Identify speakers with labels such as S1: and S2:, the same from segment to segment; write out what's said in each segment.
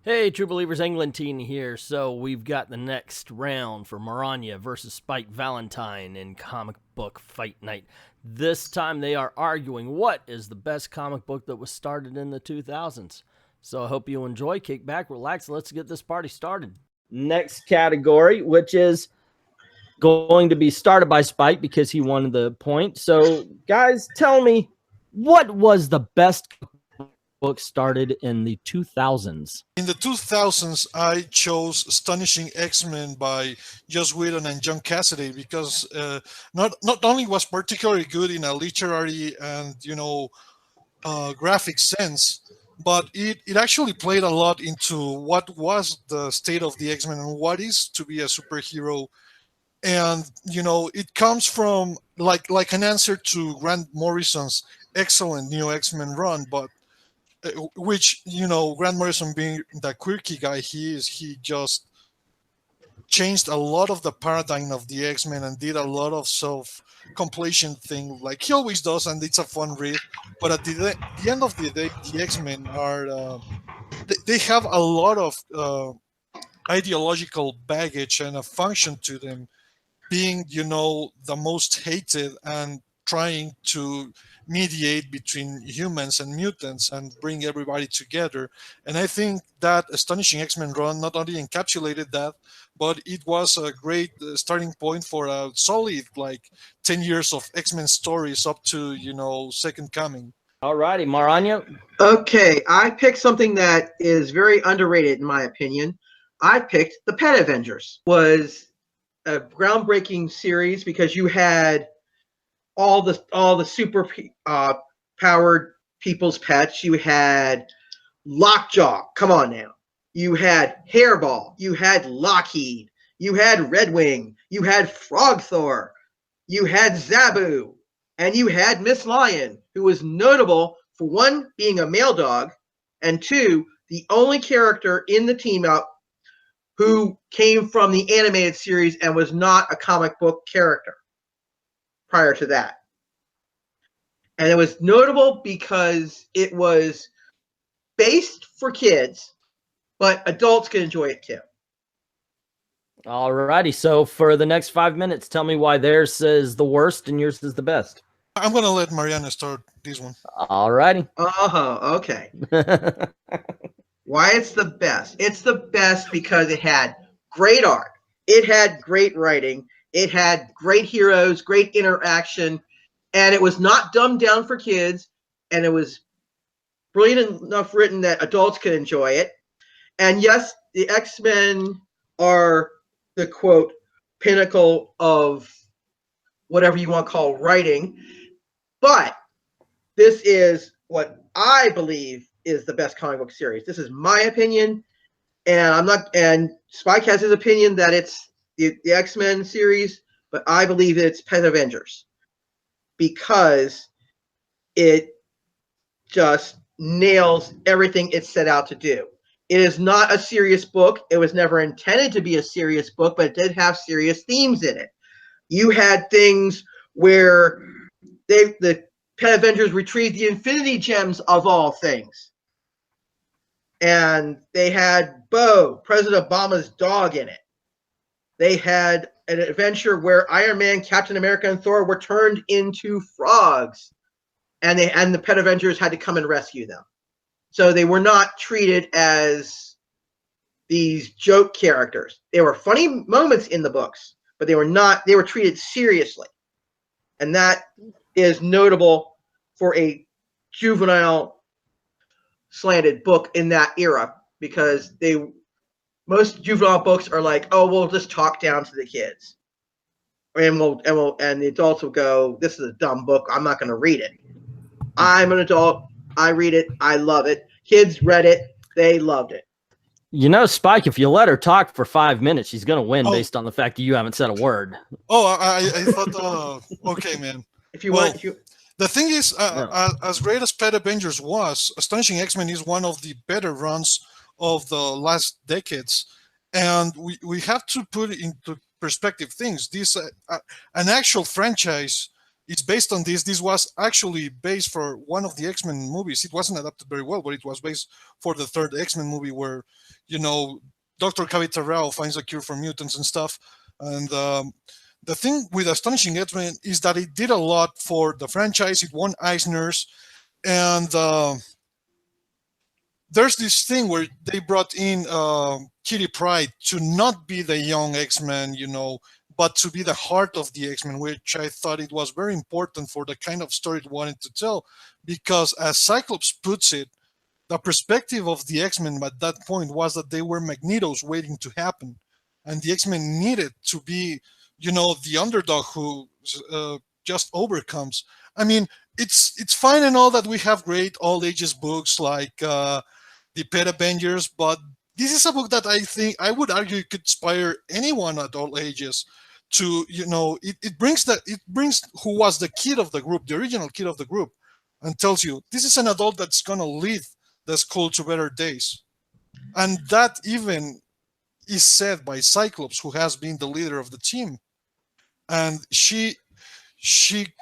S1: Hey, True Believers, Valentine here. So we've got the next round for Maranya versus Spike Valentine in Comic Book Fight Night. This time they are arguing what is the best comic book that was started in the 2000s. So I hope you enjoy. Kick back, relax, let's get this party started. Next category, which is going to be started by Spike because he won the point. So guys, tell me, what was the best book started in the 2000s?
S2: In the 2000s, I chose Astonishing X-Men by Joss Whedon and John Cassaday because not only was particularly good in a literary and graphic sense, but it actually played a lot into what was the state of the X-Men and what is to be a superhero. And it comes from like an answer to Grant Morrison's excellent New X-Men run, but which Grant Morrison being the quirky guy he just changed a lot of the paradigm of the X-Men and did a lot of self-completion thing like he always does, and it's a fun read. But at the end of the day, the X-Men are they have a lot of ideological baggage and a function to them, being the most hated and trying to mediate between humans and mutants and bring everybody together. And I think that Astonishing X-Men run not only encapsulated that, but it was a great starting point for a solid 10 years of X-Men stories up to Second Coming.
S1: Alrighty, Maranya.
S3: Okay, I picked something that is very underrated in my opinion. I picked the Pet Avengers. Was a groundbreaking series because you had all the super powered people's pets. You had Lockjaw, come on now. You had Hairball, you had Lockheed, you had Redwing, you had Frogthor, you had Zabu, and you had Miss Lion, who was notable for one, being a male dog, and two, the only character in the team up who came from the animated series and was not a comic book character prior to that. And it was notable because it was based for kids, but adults can enjoy it too.
S1: Alrighty, so for the next 5 minutes, tell me why theirs is the worst and yours is the best.
S2: I'm going to let Mariana start this one.
S1: Alrighty.
S3: Okay. Why it's the best? It's the best because it had great art. It had great writing. It had great heroes, great interaction, and it was not dumbed down for kids, and it was brilliant enough written that adults could enjoy it. And yes, the X-Men are the, quote, pinnacle of whatever you want to call writing, but this is what I believe is the best comic book series. This is my opinion, and Spike has his opinion that it's the X-Men series, but I believe it's Pet Avengers because it just nails everything it set out to do. It is not a serious book. It was never intended to be a serious book, but it did have serious themes in it. You had things where the Pet Avengers retrieved the Infinity Gems of all things. And they had Bo, President Obama's dog, in it. They had an adventure where Iron Man, Captain America, and Thor were turned into frogs. And the Pet Avengers had to come and rescue them. So they were not treated as these joke characters. There were funny moments in the books, but they were treated seriously. And that is notable for a juvenile slanted book in that era, because most juvenile books are like, oh, we'll just talk down to the kids, and the adults will go, this is a dumb book, I'm not going to read it. I'm an adult, I read it, I love it. Kids read it, they loved it.
S1: Spike, if you let her talk for 5 minutes, she's going to win based on the fact that you haven't said a word.
S2: Oh, I thought, okay, man. The thing is, as great as Pet Avengers was, Astonishing X-Men is one of the better runs of the last decades. And we have to put into perspective things. This an actual franchise it's based on this. This was actually based for one of the X-Men movies. It wasn't adapted very well, but it was based for the third X-Men movie where, you know, Dr. Cavitarao finds a cure for mutants and stuff. And the thing with Astonishing X-Men is that it did a lot for the franchise. It won Eisners. And there's this thing where they brought in Kitty Pryde to not be the young X-Men, you know, but to be the heart of the X-Men, which I thought it was very important for the kind of story it wanted to tell. Because as Cyclops puts it, the perspective of the X-Men at that point was that they were Magnetos waiting to happen. And the X-Men needed to be, you know, the underdog who just overcomes. I mean, it's fine and all that we have great all ages books like the Pet Avengers, but this is a book that I think I would argue could inspire anyone at all ages to, you know, it brings who was the kid of the group, the original kid of the group, and tells you this is an adult that's gonna lead the school to better days. And that even is said by Cyclops, who has been the leader of the team. And she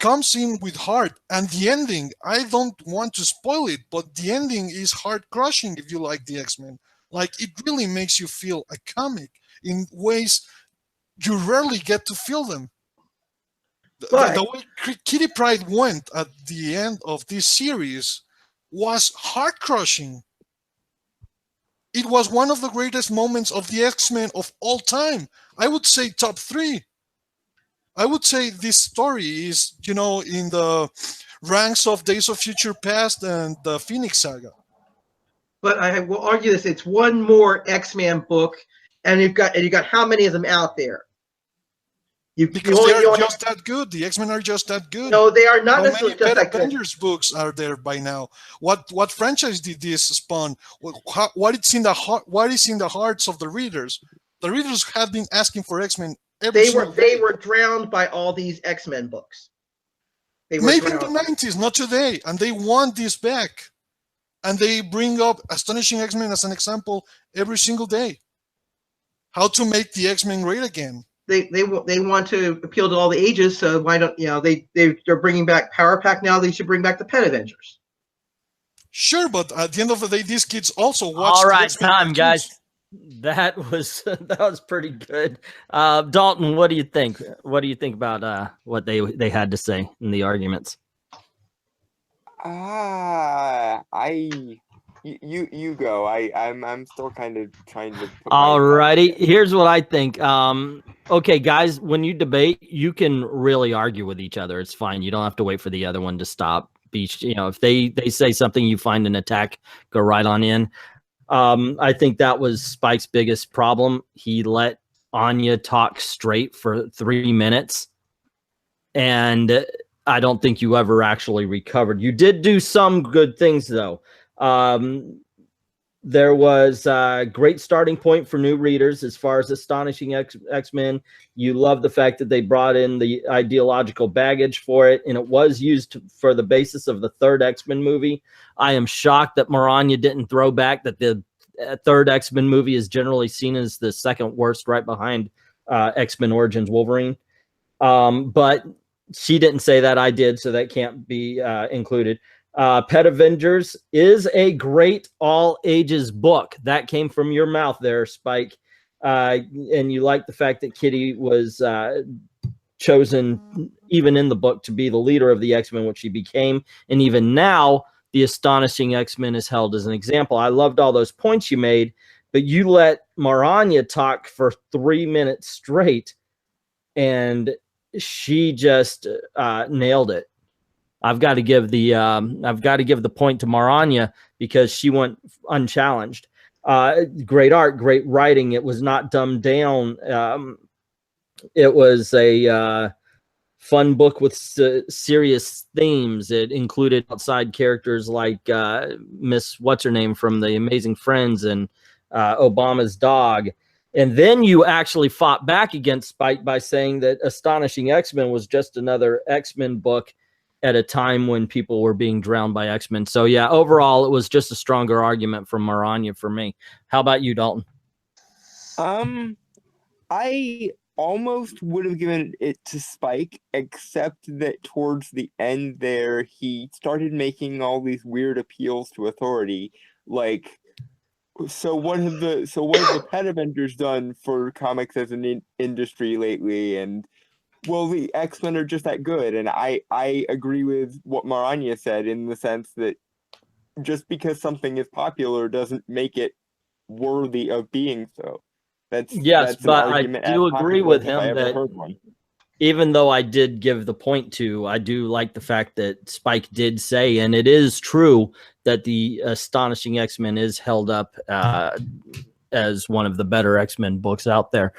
S2: comes in with heart, and the ending, I don't want to spoil it, but the ending is heart crushing if you like the X-Men. Like, it really makes you feel a comic in ways you rarely get to feel them. The way Kitty Pryde went at the end of this series was heart crushing. It was one of the greatest moments of the X-Men of all time. I would say top 3. I would say this story is, you know, in the ranks of Days of Future Past and the Phoenix Saga.
S3: But I will argue this: it's one more X-Men book, and you got how many of them out there?
S2: Because they are just that good. The X-Men are just that good.
S3: No, they are not
S2: How
S3: necessarily
S2: many
S3: just
S2: Pet
S3: that good.
S2: Avengers books are there by now? What franchise did this spawn? What is in the hearts of the readers? The readers have been asking for X-Men. They
S3: were drowned by all these X-Men books.
S2: Maybe in the 90s, not today, and they want this back. And they bring up Astonishing X-Men as an example every single day. How to make the X-Men great again.
S3: They want to appeal to all the ages, so why don't, you know, they're bringing back Power Pack now? They should bring back the Pet Avengers.
S2: Sure, but at the end of the day, these kids also watch.
S1: All right, time, guys. That was pretty good. Dalton, what do you think? What do you think about what they had to say in the arguments?
S4: You go. I'm still kind of trying to.
S1: Alrighty, here's what I think. Okay, guys, when you debate, you can really argue with each other. It's fine. You don't have to wait for the other one to stop. You know, if they say something, you find an attack, go right on in. I think that was Spike's biggest problem. He let Anya talk straight for 3 minutes, and I don't think you ever actually recovered. You did do some good things, though. There was a great starting point for new readers as far as Astonishing X-Men. You love the fact that they brought in the ideological baggage for it, and it was used for the basis of the third X-Men movie. I am shocked that Maranya didn't throw back that the third X-Men movie is generally seen as the second worst, right behind X-Men Origins Wolverine. But she didn't say that. I did, so that can't be included. Pet Avengers is a great all ages book. That came from your mouth there, Spike. And you like the fact that Kitty was chosen even in the book to be the leader of the X-Men, which she became. And even now, the Astonishing X-Men is held as an example. I loved all those points you made, but you let Maranya talk for 3 minutes straight, and she just nailed it. I've got to give the point to Maranya because she went unchallenged. Great art, great writing. It was not dumbed down. It was a fun book with serious themes. It included outside characters like Miss What's-Her-Name from The Amazing Friends and Obama's dog. And then you actually fought back against Spike by saying that Astonishing X-Men was just another X-Men book at a time when people were being drowned by X-Men. So yeah, overall, it was just a stronger argument from Maranya for me. How about you, Dalton?
S4: I almost would have given it to Spike, except that towards the end there, he started making all these weird appeals to authority, like, so what have the pet Avengers done for comics as an industry lately? And well, the X-Men are just that good, and I agree with what Maranya said in the sense that just because something is popular doesn't make it worthy of being so. That's
S1: Yes,
S4: an
S1: but I
S4: argument
S1: do
S4: as
S1: agree
S4: popular
S1: with
S4: if I
S1: him
S4: ever
S1: that
S4: heard one.
S1: even though I did give the point to, I do like the fact that Spike did say, and it is true, that the Astonishing X-Men is held up as one of the better X-Men books out there.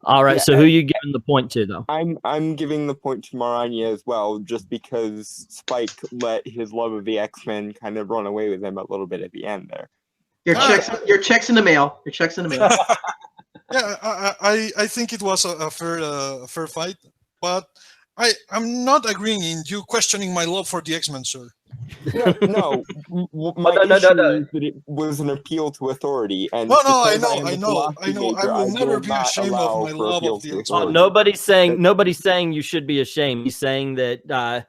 S1: All right,
S4: Yeah,
S1: so who are you giving the point to, though?
S4: I'm giving the point to Maranya as well, just because Spike let his love of the X-Men kind of run away with him a little bit at the end there.
S3: Your checks in the mail. Your checks in the mail.
S2: Yeah, I think it was a fair fight, but I'm not agreeing in you questioning my love for the X-Men, sir.
S4: No. My issue is that it was an appeal to authority, and
S2: No, I
S4: because
S2: know.
S4: am a philosophy major,
S2: I will never be
S4: not
S2: ashamed of
S4: allow
S2: my
S4: for
S2: love of
S4: appeals
S2: the
S4: to
S2: X-Men.
S4: authority.
S1: Nobody's saying you should be ashamed. He's saying that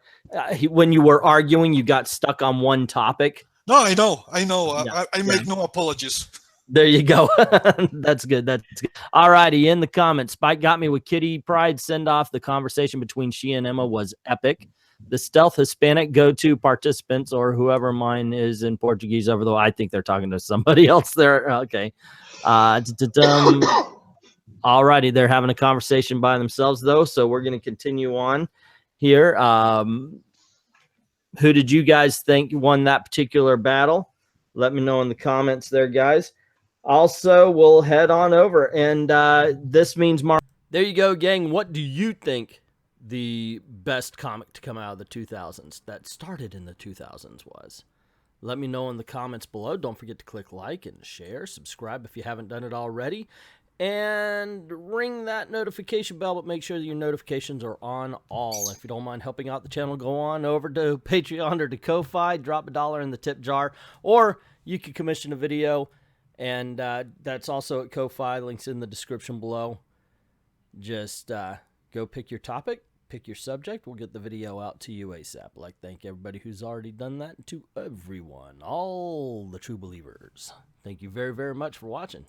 S1: when you were arguing, you got stuck on one topic.
S2: No, I know.
S1: Yeah,
S2: I make no apologies.
S1: There you go. That's good. That's good. All righty. In the comments, Spike got me with Kitty Pride send off. The conversation between she and Emma was epic. The stealth Hispanic go-to participants, or whoever mine is in Portuguese, over though I think they're talking to somebody else there. Okay. All righty. They're having a conversation by themselves, though, so we're going to continue on here. Who did you guys think won that particular battle? Let me know in the comments there, guys. Also, we'll head on over, and this means Mark. There you go, gang. What do you think the best comic to come out of the 2000s that started in the 2000s was? Let me know in the comments below. Don't forget to click like and share, subscribe if you haven't done it already, and ring that notification bell, but make sure that your notifications are on all. If you don't mind helping out the channel, go on over to Patreon or to Ko-Fi, drop $1 in the tip jar, or you can commission a video, and that's also at Ko-Fi. Links in the description below. Just go pick your topic, pick your subject. We'll get the video out to you ASAP. I'd like to thank everybody who's already done that, and to everyone, all the true believers. Thank you very, very much for watching.